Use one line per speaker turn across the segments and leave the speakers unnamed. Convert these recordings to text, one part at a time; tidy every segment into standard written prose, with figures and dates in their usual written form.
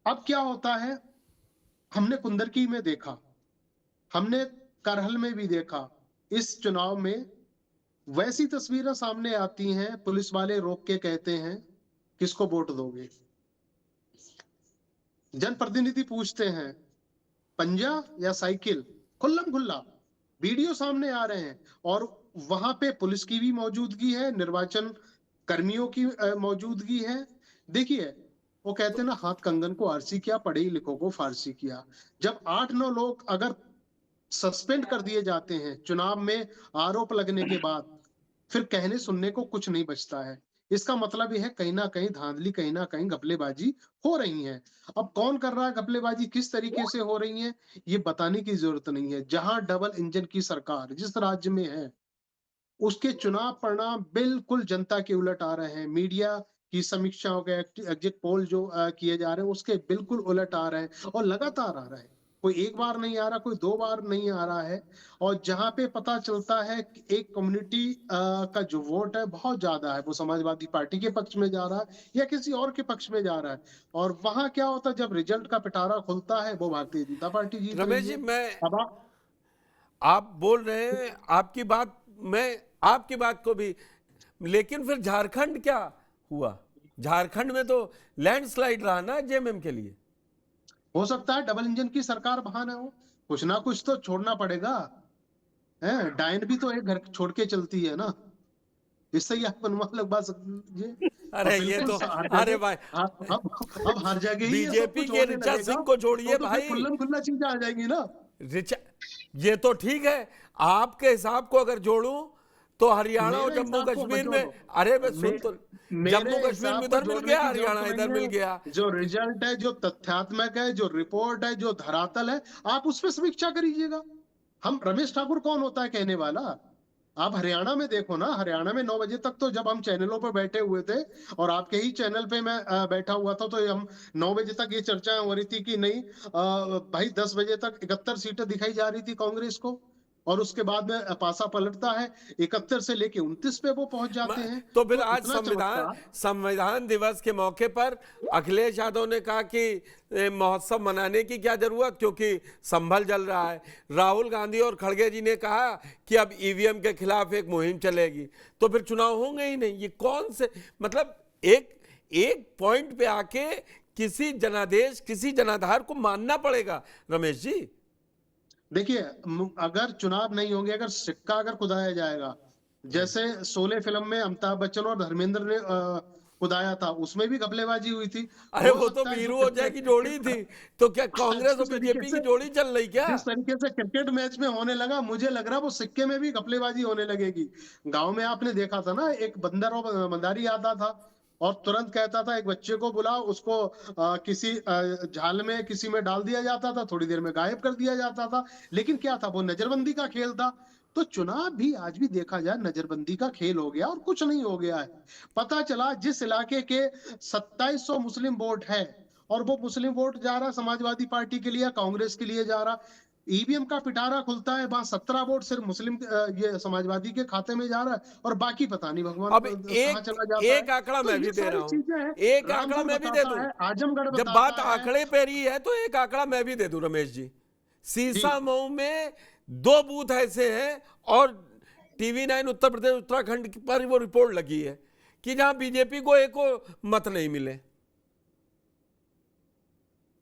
अब क्या होता है, हमने कुंदरकी में देखा, हमने करहल में भी देखा, इस चुनाव में वैसी तस्वीरें सामने आती हैं, पुलिस वाले रोक के कहते हैं किसको वोट दोगे, जनप्रतिनिधि पूछते हैं पंजा या साइकिल, खुल्लम खुल्ला वीडियो सामने आ रहे हैं। और वहां पे पुलिस की भी मौजूदगी है, निर्वाचन कर्मियों की मौजूदगी है। देखिए, वो कहते हैं ना, हाथ कंगन को आरसी किया, पढ़े लिखों को फारसी किया। जब 8-9 लोग अगर सस्पेंड कर दिए जाते हैं चुनाव में आरोप लगने के बाद, फिर कहने सुनने को कुछ नहीं बचता है। इसका मतलब यह है कहीं ना कहीं धांधली, कहीं ना कहीं घपलेबाजी हो रही है। अब कौन कर रहा है घपलेबाजी, किस तरीके से हो रही है, ये बताने की जरूरत नहीं है। जहां डबल इंजन की सरकार जिस राज्य में है, उसके चुनाव परिणाम बिल्कुल जनता के उलट आ रहे हैं। मीडिया की समीक्षा हो गया, एग्जिट पोल जो किए जा रहे हैं उसके बिल्कुल उलट आ रहे हैं, और लगातार आ रहा है। कोई एक बार नहीं आ रहा, कोई 2 बार नहीं आ रहा है। और जहां पे पता चलता है कि एक कम्युनिटी का जो वोट है बहुत ज्यादा है, वो समाजवादी पार्टी के पक्ष में जा रहा है या किसी और के पक्ष में जा रहा है। और वहां क्या होता है, जब रिजल्ट का पिटारा खुलता है, वो भारतीय जनता पार्टी जीत
रमेश
रही
जी,
है।
मैं
अब
आप बोल रहे हैं, आपकी बात, मैं आपकी बात को भी, लेकिन फिर झारखंड क्या हुआ? झारखंड में तो लैंडस्लाइड रहा ना जेएमएम के लिए।
हो सकता है डबल इंजन की सरकार बहाना हो, कुछ ना कुछ तो छोड़ना पड़ेगा। है, डायन भी तो एक घर छोड़ के चलती है ना, इससे ही आप अनुमान लगा सकते हैं। और
अरे ये
बिल्कुल
तो,
हर
अरे
जगह,
भाई,
अब हर जगह ही ये सब
बीजेपी
कुछ
के
होने
ऋचा
लगेगा,
सिंह को छोड़िए
तो फिर
भाई।
खुल्लम खुल्ला चीजें आ जाएंगी ना।
ऋचा, ये तो ठीक है, आपके हिसाब को अगर जोड़ूं तो हरियाणा और
मेरे
जम्मू
हिसाब को
कश्मीर में,
जोड़ो,
अरे मैं
मे,
सुन तो,
मेरे
जम्मू कश्मीर में
हिसाब को
इधर मिल
जोड़ने
गया,
की जरूरत
हरियाणा इधर
नहीं
मिल
है।
गया।
जो रिजल्ट है, जो तथ्यात्मक है, जो रिपोर्ट है, जो धरातल है, आप उस पर समीक्षा करिएगा। हम, रमेश ठाकुर कौन होता है कहने वाला? आप हरियाणा में देखो ना, हरियाणा में 9 बजे तक तो जब हम चैनलों पर बैठे हुए थे, और आपके ही चैनल पे मैं बैठा हुआ था, तो हम 9 बजे तक ये चर्चा हो रही थी कि नहीं, भाई 10 बजे तक 71 सीटें दिखाई जा रही थी कांग्रेस को, और उसके बाद में पासा पलटता है, 71 से लेके 29 पे वो पहुंच जाते हैं।
तो फिर
तो
आज
इतना
संविधान
चमत्कार।
संविधान दिवस के मौके पर अखिलेश यादव ने कहा कि महोत्सव मनाने की क्या जरूरत, क्योंकि संभल जल रहा है। राहुल गांधी और खड़गे जी ने कहा कि अब ईवीएम के खिलाफ एक मुहिम चलेगी। तो फिर चुनाव होंगे ही नहीं। ये कौन से, मतलब एक एक पॉइंट पे आके किसी जनादेश, किसी जनाधार को मानना पड़ेगा रमेश जी।
देखिए, अगर चुनाव नहीं होंगे, अगर सिक्का अगर खुदाया जाएगा, जैसे शोले फिल्म में अमिताभ बच्चन और धर्मेंद्र ने खुदाया था, उसमें भी घपलेबाजी हुई थी।
अरे
हो
वो तो
सकता है जो
वीरू ओझा की जोड़ी थी, तो क्या कांग्रेस और
जिस तरीके
बीजेपी की
से
जोड़ी चल रही क्या?
जिस तरीके से क्रिकेट मैच में होने लगा, मुझे लग रहा वो सिक्के में भी घपलेबाजी होने लगेगी। गांव में आपने देखा था ना, एक बंदर और बंदारी आता था, और तुरंत कहता था एक बच्चे को बुलाओ, उसको किसी झाल में किसी में डाल दिया जाता था, थोड़ी देर में गायब कर दिया जाता था। लेकिन क्या था, वो नजरबंदी का खेल था। तो चुनाव भी आज भी देखा जाए नजरबंदी का खेल हो गया, और कुछ नहीं हो गया है। पता चला जिस इलाके के 2700 मुस्लिम वोट है, और वो मुस्लिम वोट जा रहा समाजवादी पार्टी के लिए, कांग्रेस के लिए जा रहा, ईवीएम का पिटारा खुलता है, वहां 17 वोट सिर्फ मुस्लिम ये समाजवादी के खाते में जा रहा है, और बाकी पता नहीं भगवान
अब
कहाँ
एक
चला जाता है।
एक आंकड़ा
तो
मैं भी
ये
दे रहा
सारी
हूं,
चीजें हैं।
एक आंकड़ा
रामपुर
मैं भी दे
बताता
दूं।
है, आजमगढ़
जब बात
बताता है।
आंकड़े पे रही है तो एक आंकड़ा मैं भी दे दूं रमेश जी।
जी,
सीसामऊ में 2 बूथ ऐसे हैं, और टीवी9 उत्तर प्रदेश उत्तराखंड पर वो रिपोर्ट लगी है कि जहां बीजेपी को एक मत नहीं मिले।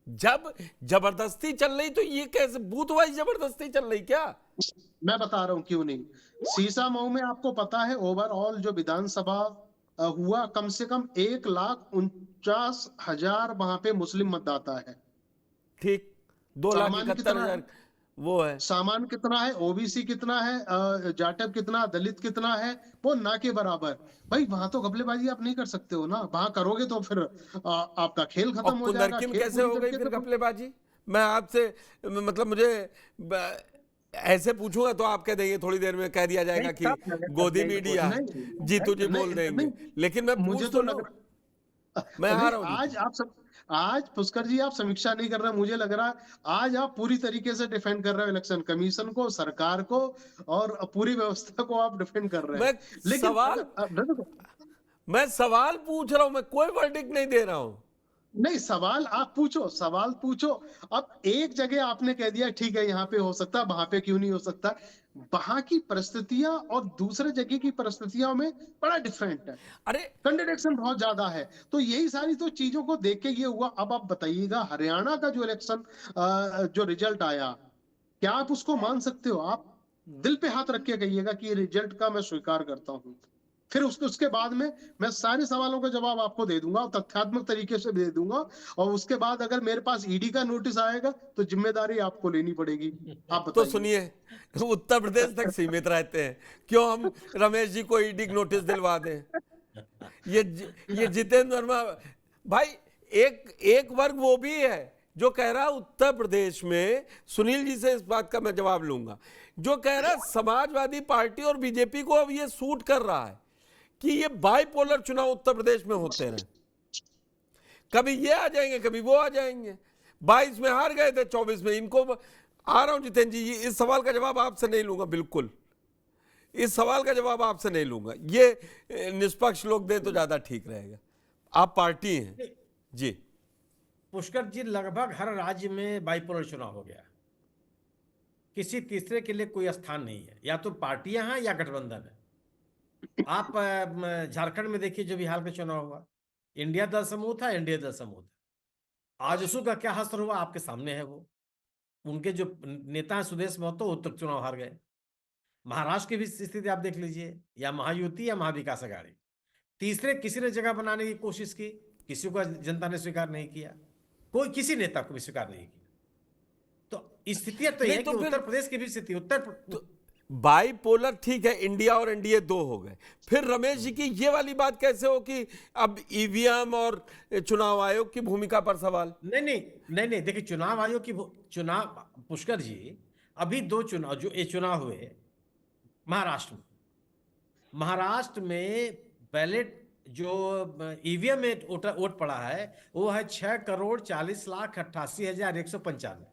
जब जबरदस्ती चल रही, तो ये कैसे बूथ वाइज जबरदस्ती चल रही क्या?
मैं बता रहा हूँ क्यों नहीं। सीसामऊ में आपको पता है, ओवरऑल जो विधानसभा हुआ, कम से कम 1,49,000 वहां पे मुस्लिम मतदाता है।
ठीक, 2 लाख
सामान्य
इकहत्तर
कितना है?
हजार वो है।
सामान कितना है, ओबीसी कितना है, जाटव कितना, दलित कितना है, वो ना के बराबर। भाई वहां तो घपलेबाजी आप नहीं कर सकते हो ना, वहां करोगे तो फिर आपका खेल
और
खत्म हो जाएगा,
कुंदरकी में
खेल
कैसे
पूरी
हो गई
तरीके
फिर
से।
घपलेबाजी? मैं आपसे, मतलब मुझे ऐसे पूछूंगा तो आप कह देंगे, थोड़ी देर में कह दिया
नहीं
जाएगा कि
सब जगह
गोदी
करने को
मीडिया है,
नहीं,
जीतू जी बोल
नहीं
देंगे।
नहीं,
लेकिन मैं
मुझे
पूछ
तो
तो
लग
लूं। मैं
रहा
आ
नहीं,
रहा हूं जीतू।
आज पुष्कर जी आप समीक्षा नहीं कर रहे, मुझे लग रहा है आज आप पूरी तरीके से डिफेंड कर रहे हो इलेक्शन कमीशन को, सरकार को, और पूरी व्यवस्था को आप डिफेंड कर रहे
मैं
हैं। लेकिन
सवाल
देखो,
मैं सवाल पूछ रहा हूं, मैं कोई वर्डिक्ट नहीं दे रहा हूं।
नहीं, सवाल आप पूछो, सवाल पूछो। अब एक जगह आपने कह दिया ठीक है यहाँ पे हो सकता है, वहां पे क्यों नहीं हो सकता? वहां की परिस्थितियां और दूसरे जगह की परिस्थितियों में बड़ा डिफरेंट है,
अरे
कंट्रडिक्शन बहुत ज्यादा है। तो यही सारी तो चीजों को देख के ये हुआ। अब आप बताइएगा, हरियाणा का जो इलेक्शन जो रिजल्ट आया, क्या आप उसको मान सकते हो? आप दिल पे हाथ रख के कहिएगा कि ये रिजल्ट का मैं स्वीकार करता हूं। फिर उसके बाद में मैं सारे सवालों का जवाब आपको दे दूंगा, तथ्यात्मक तरीके से दे दूंगा। और उसके बाद अगर मेरे पास ईडी का नोटिस आएगा तो जिम्मेदारी आपको लेनी पड़ेगी। आप
तो
बताइए।
सुनिए, उत्तर प्रदेश तक सीमित रहते हैं, क्यों हम रमेश जी को ईडी नोटिस दिलवा दें? ये जितेंद्र वर्मा भाई, एक एक वर्ग वो भी है जो कह रहा उत्तर प्रदेश में, सुनील जी से इस बात का मैं जवाब लूंगा, जो कह रहा समाजवादी पार्टी और बीजेपी को अब ये सूट कर रहा है कि ये बाइपोलर चुनाव उत्तर प्रदेश में होते रहे, कभी ये आ जाएंगे कभी वो आ जाएंगे। 22 में हार गए थे, 24 में इनको आ रहा हूं। जितेंद्र जी, इस सवाल का जवाब आपसे नहीं लूंगा, बिल्कुल इस सवाल का जवाब आपसे नहीं लूंगा, ये निष्पक्ष लोग दें तो ज्यादा ठीक रहेगा। आप पार्टी हैं जी।
पुष्कर जी, लगभग हर राज्य में बाइपोलर चुनाव हो गया, किसी तीसरे के लिए कोई स्थान नहीं है, या तो पार्टियां हैं या गठबंधन है। आप झारखंड में देखिए, जो भी हाल का चुनाव हुआ, इंडिया दल समूह था, एनडीए दल समूह था। आजसू का क्या हश्र हुआ आपके सामने है। वो उनके जो नेता हैं सुदेश महतो, वो तक चुनाव हार गए। महाराष्ट्र की भी स्थिति आप देख लीजिए, या महायुति या महाविकास अघाड़ी, तीसरे किसी ने जगह बनाने की कोशिश की, किसी को जनता ने स्वीकार नहीं किया, कोई किसी नेता को भी स्वीकार नहीं किया। तो स्थितियां तो यह है कि उत्तर प्रदेश की भी स्थिति
बाइपोलर ठीक है, इंडिया और एनडीए दो हो गए। फिर रमेश जी की ये वाली बात कैसे हो कि अब ईवीएम और चुनाव आयोग की भूमिका पर सवाल?
नहीं, देखिए, चुनाव आयोग की चुनाव, पुष्कर जी, अभी 2 चुनाव जो ये चुनाव हुए महाराष्ट्र में बैलेट जो ईवीएम में वोट पड़ा है, वो है 6,40,40,88,195।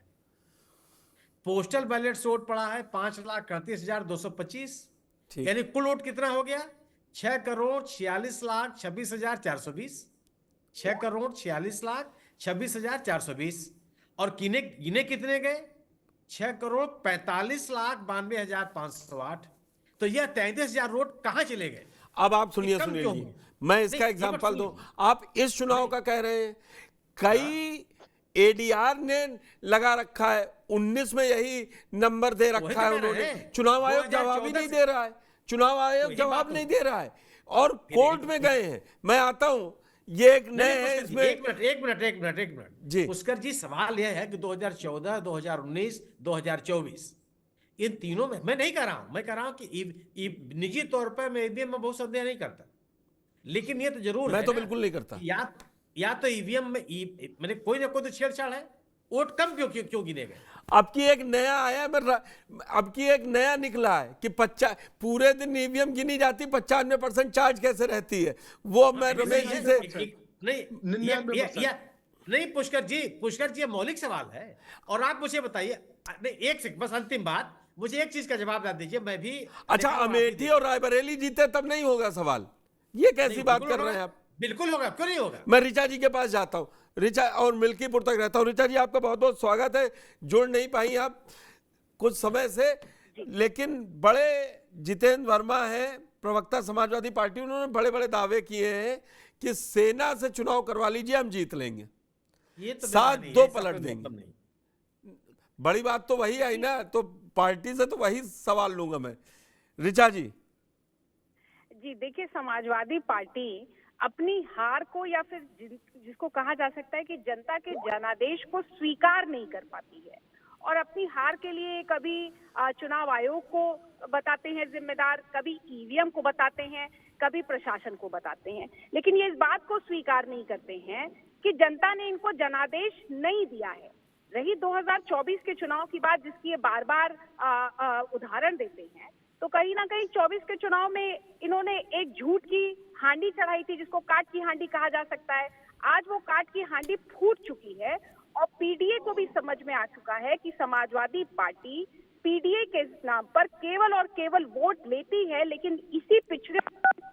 पोस्टल बैलेट से वोट पड़ा है 5,38,225। यानी कुल वोट कितना हो गया? 6,46,26,420। 6,46,26,420। और गिने कितने गए? 6,45,92,508। तो यह 33,000 वोट कहां चले गए?
अब आप सुनिए सुनील जी, मैं इसका एग्जांपल दूं। आप इस चुनाव का कह रहे हैं, कई एडीआर ने लगा रखा है, 19 में यही नंबर दे रखा है उन्होंने। चुनाव आयोग जवाब ही नहीं दे रहा है, चुनाव आयोग जवाब नहीं दे रहा है, और कोर्ट में गए हैं। मैं आता हूं, ये एक नए है इसमें।
एक मिनट जी पुष्कर जी, सवाल यह है कि 2014, 2019, 2024 इन तीनों में, मैं नहीं कह रहा हूं, मैं कह रहा हूं कि निजी तौर पर मैं ईवीएम में बहुत संदेह नहीं करता, लेकिन ये तो जरूर
मैं तो बिल्कुल नहीं करता।
या तो ईवीएम में मैंने कोई ना कोई तो छेड़छाड़ है। वोट कम क्यों गिने गए?
अब की एक नया आया, अब की एक नया निकला है कि पूरे दिन ईवीएम गिनी जाती, 95% चार्ज कैसे रहती है, वो मैं रमेश जी से
नहीं पुष्कर जी, मौलिक सवाल है। और आप मुझे बताइए, नहीं, एक सेकंड बस, अंतिम बात, मुझे एक चीज का जवाब दे दीजिए। मैं भी
अच्छा, अमेठी और रायबरेली जीते तब नहीं होगा सवाल? ये कैसी बात कर रहे हैं आप?
बिल्कुल होगा, क्यों नहीं होगा।
मैं ऋचा जी के पास जाता हूं, ऋचा और मिल्कीपुर तक रहता हूं। ऋचा जी, आपका बहुत बहुत स्वागत है। जुड़ नहीं पाई आप कुछ समय से, लेकिन बड़े जितेंद्र वर्मा है, प्रवक्ता समाजवादी पार्टी, उन्होंने बड़े बड़े दावे किए हैं कि सेना से चुनाव करवा लीजिए, हम जीत लेंगे,
ये तो
7-2 पलट देंगे। बड़ी बात तो वही आई ना, तो पार्टी से तो वही सवाल लूंगा मैं। ऋचा जी
देखिए, समाजवादी पार्टी अपनी हार को, या फिर जिसको कहा जा सकता है कि जनता के जनादेश को स्वीकार नहीं कर पाती है, और अपनी हार के लिए कभी चुनाव आयोग को बताते हैं जिम्मेदार, कभी ईवीएम को बताते हैं, कभी प्रशासन को बताते हैं, लेकिन ये इस बात को स्वीकार नहीं करते हैं कि जनता ने इनको जनादेश नहीं दिया है। रही 2024 के चुनाव की बात, जिसकी ये बार बार उदाहरण देते हैं, तो कहीं ना कहीं 24 के चुनाव में इन्होंने एक झूठ की हांडी चढ़ाई थी, जिसको काट की हांडी कहा जा सकता है। आज वो काट की हांडी फूट चुकी है, और पीडीए को भी समझ में आ चुका है कि समाजवादी पार्टी पीडीए के नाम पर केवल और केवल वोट लेती है, लेकिन इसी पिछड़े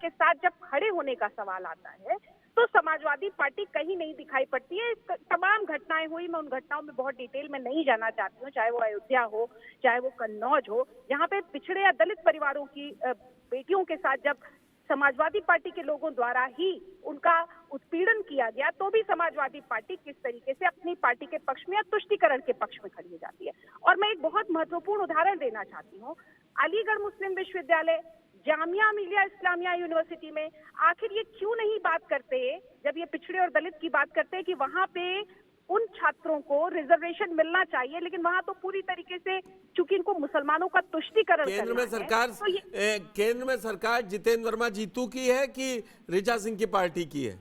के साथ जब खड़े होने का सवाल आता है तो समाजवादी पार्टी कहीं नहीं दिखाई पड़ती है। तमाम घटनाएं हुई, मैं उन घटनाओं में बहुत डिटेल में नहीं जाना चाहती हूँ, चाहे वो अयोध्या हो, चाहे वो कन्नौज हो, जहाँ पे पिछड़े या दलित परिवारों की बेटियों के साथ जब समाजवादी पार्टी के लोगों द्वारा ही उनका उत्पीड़न किया गया, तो भी समाजवादी पार्टी किस तरीके से अपनी पार्टी के पक्ष में या तुष्टीकरण के पक्ष में खड़ी हो जाती है। और मैं एक बहुत महत्वपूर्ण उदाहरण देना चाहती हूँ, अलीगढ़ मुस्लिम विश्वविद्यालय, जामिया मिलिया इस्लामिया यूनिवर्सिटी में आखिर ये क्यों नहीं बात करते, जब ये पिछड़े और दलित की बात करते हैं कि वहां पे उन छात्रों को रिजर्वेशन मिलना चाहिए, लेकिन वहां तो पूरी तरीके से चूंकि इनको मुसलमानों का तुष्टीकरण
केंद्र में सरकार केंद्र में सरकार जितेंद्र वर्मा जीतू की है कि ऋचा सिंह की पार्टी की है?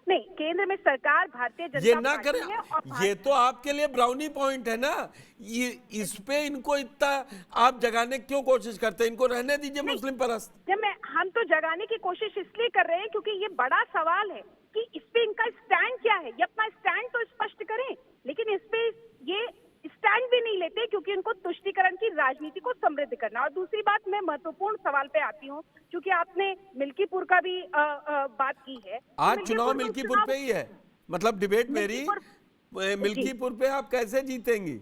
नहीं, केंद्र में सरकार भारतीय जनता
ये ना
पार्टी
करें,
है और
ये तो आपके लिए ब्राउनी पॉइंट है ना, ये इस पे इनको इतना आप जगाने की क्यों कोशिश करते हैं? इनको रहने दीजिए मुस्लिम परस्त।
जब हम तो जगाने की कोशिश इसलिए कर रहे हैं क्योंकि ये बड़ा सवाल है कि इस पे इनका स्टैंड क्या है। ये अपना स्टैंड तो स्पष्ट करें, लेकिन इस पे ये स्टैंड भी नहीं लेते क्योंकि उनको तुष्टीकरण की राजनीति को समृद्ध करना। और दूसरी बात, मैं महत्वपूर्ण सवाल पे आती हूँ, क्योंकि आपने मिल्कीपुर का भी बात की है।
आज चुनाव मिल्कीपुर पे ही है, मतलब डिबेट मेरी मिल्कीपुर पे आप कैसे जीतेंगी?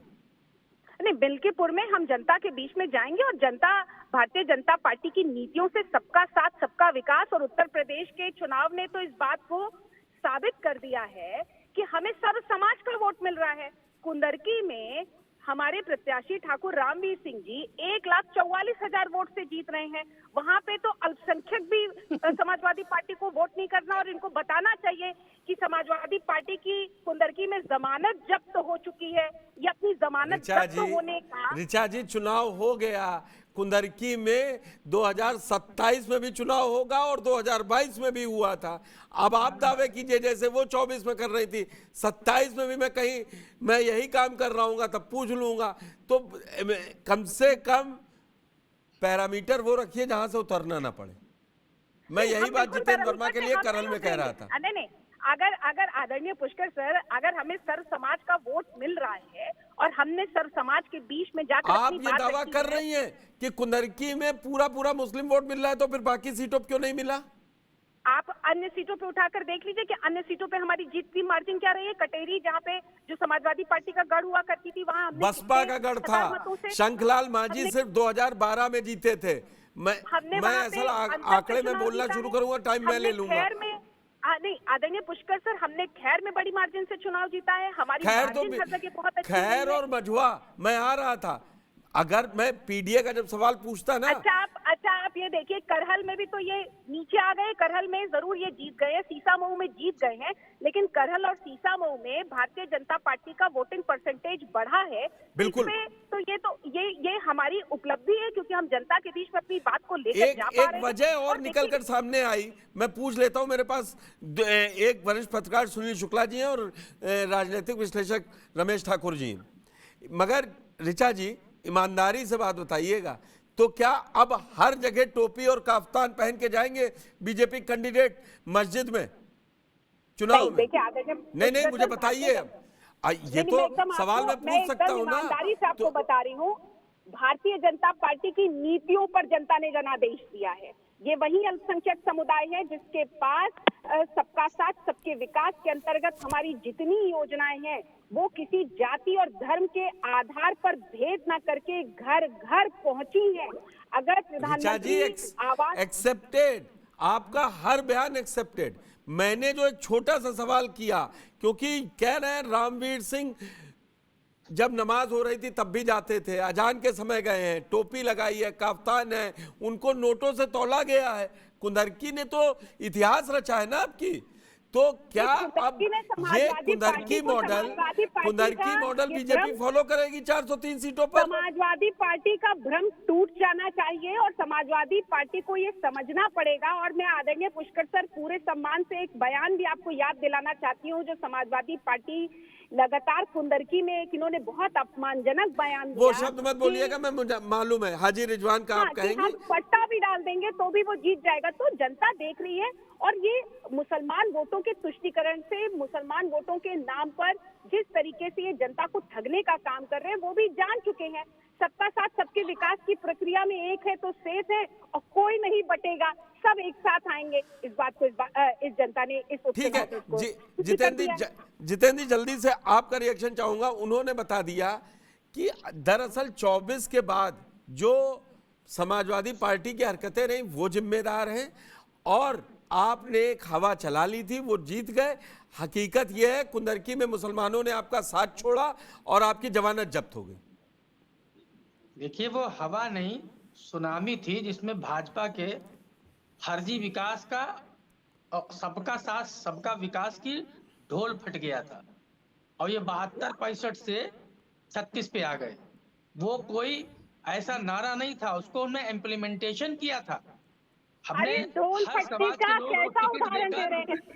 नहीं, मिल्कीपुर में हम जनता के बीच में जाएंगे और जनता भारतीय जनता पार्टी की नीतियों से सबका साथ सबका विकास, और उत्तर प्रदेश के चुनाव ने तो इस बात को साबित कर दिया है कि हमें सर्व समाज का वोट मिल रहा है। कुंदरकी में हमारे प्रत्याशी ठाकुर रामवीर सिंह जी 1,44,000 वोट से जीत रहे हैं। वहां पे तो अल्पसंख्यक भी समाजवादी पार्टी को वोट नहीं करना, और इनको बताना चाहिए कि समाजवादी पार्टी की कुंदरकी में जमानत जब्त हो चुकी है। ये अपनी जमानत जब्त होने का
ऋचा जी, चुनाव हो गया कुंदरकी में, 2027 में भी चुनाव होगा और 2022 में भी हुआ था। अब आप दावे कीजिए जैसे वो 24 में कर रही थी, 27 में भी मैं यही काम कर रहा हूँ तब पूछ लूंगा। तो कम से कम पैरामीटर वो रखिए जहां से उतरना ना पड़े। मैं यही बात जितेंद्र वर्मा के लिए करल में कह रहा था।
नहीं, अगर आदरणीय पुष्कर सर, अगर हमें सर्व समाज का वोट मिल रहा है और हमने सर्व समाज के बीच में जाकर
आप ये दावा कर रही हैं कि कुंदरकी में पूरा मुस्लिम वोट मिल रहा है, तो फिर बाकी सीटों पे क्यों नहीं मिला?
आप अन्य सीटों पे उठाकर देख लीजिए कि अन्य सीटों पे हमारी जीत की मार्जिन क्या रही है। कटेरी, जहाँ पे जो समाजवादी पार्टी का गढ़ हुआ करती थी, वहाँ
बसपा का गढ़ था। शंखलाल मांझी सिर्फ 2012 में जीते थे। मैं ऐसा आंकड़े में बोलना शुरू करूंगा, टाइम मैं ले लूंगा।
नहीं आदरणीय पुष्कर सर, हमने खैर में बड़ी मार्जिन से चुनाव जीता है। हमारी मार्जिन हर जगह बहुत अच्छी है।
खैर और मझुआ मैं आ रहा था, अगर मैं पीडीए का जब सवाल पूछता ना।
अच्छा आप ये देखिए, करहल में भी तो ये नीचे आ गए। करहल में जरूर ये जीत गए हैं, सीसामऊ में जीत गए हैं, लेकिन करहल और सीसामऊ में भारतीय जनता पार्टी का वोटिंग परसेंटेज बढ़ा है।
बिल्कुल।
तो ये हमारी उपलब्धि है, क्योंकि हम जनता के बीच में अपनी बात को लेकर जा पा रहे हैं।
एक वजह और निकलकर सामने आई, मैं पूछ लेता हूं। मेरे पास एक वरिष्ठ पत्रकार सुनील शुक्ला जी हैं और राजनीतिक विश्लेषक रमेश ठाकुर जी हैं। मगर ऋचा जी, ईमानदारी से बात बताइएगा, तो क्या अब हर जगह टोपी और काफ्तान पहन के जाएंगे बीजेपी कैंडिडेट मस्जिद में चुनाव में? नहीं, मुझे बताइए। ये तो सवाल मैं पूछ सकता हूँ ना।
ईमानदारी से आपको बता रही हूँ, भारतीय जनता पार्टी की नीतियों पर जनता ने जनादेश दिया है। ये वही अल्पसंख्यक समुदाय है जिसके पास सबका साथ सबके विकास के अंतर्गत हमारी जितनी योजनाएं हैं वो किसी जाति और धर्म के आधार पर भेद न करके घर घर पहुंची है। अगर प्रधानमंत्री आवास
एक्सेप्टेड, आपका हर बयान एक्सेप्टेड। मैंने जो एक छोटा सा सवाल किया, क्योंकि कह रहे हैं रामवीर सिंह जब नमाज हो रही थी तब भी जाते थे, अजान के समय गए हैं, टोपी लगाई है, काफ्तान है, उनको नोटों से तौला गया है। कुंदरकी ने तो इतिहास रचा है ना आपकी। तो क्या अब ये कुंदरकी मॉडल बीजेपी फॉलो करेगी 403 सीटों पर?
समाजवादी पार्टी का भ्रम टूट जाना चाहिए और समाजवादी पार्टी को ये समझना पड़ेगा। और मैं आदरणीय पुष्कर सर, पूरे सम्मान से एक बयान भी आपको याद दिलाना चाहती हूँ, जो समाजवादी पार्टी लगातार कुंदरकी में एक इन्होंने बहुत अपमानजनक बयान दिया।
वो शब्द मत बोलिएगा, मैं मुझे मालूम है हाजी रिजवान का आप कहेंगे।
हम पट्टा भी डाल देंगे तो भी वो जीत जाएगा। तो जनता देख रही है और ये मुसलमान वोटों के तुष्टीकरण से, मुसलमान वोटों के नाम पर जिस तरीके से ये जनता को ठगने का काम कर रहे हैं, वो भी जान चुके हैं। सबका साथ सबके विकास की प्रक्रिया में एक है तो सेफ है और कोई नहीं बटेगा, सब एक साथ आएंगे। इस बात को इस जनता ने इस
ठीक है जितेंद्र जी जल्दी से आपका रिएक्शन चाहूंगा। उन्होंने बता दिया कि दरअसल 24 के बाद जो समाजवादी पार्टी की हरकतें रही वो जिम्मेदार हैं और आपने एक हवा चला ली थी, वो जीत गए। हकीकत यह है कुंदरकी में मुसलमानों ने आपका साथ छोड़ा और आपकी जमानत जब्त हो गई।
देखिए वो हवा नहीं, सुनामी थी जिसमें भाजपा के फर्जी विकास का और सबका साथ सबका विकास की ढोल फट गया था और ये 72-65 से 36 पे आ गए। वो कोई ऐसा नारा नहीं था, उसको हमने इम्प्लीमेंटेशन किया था। हमने
अरे ढोल
हर
फटने
समाज
का
के लोगों को
कैसा
टिकट
उदाहरण दे
देकर
रहे हैं?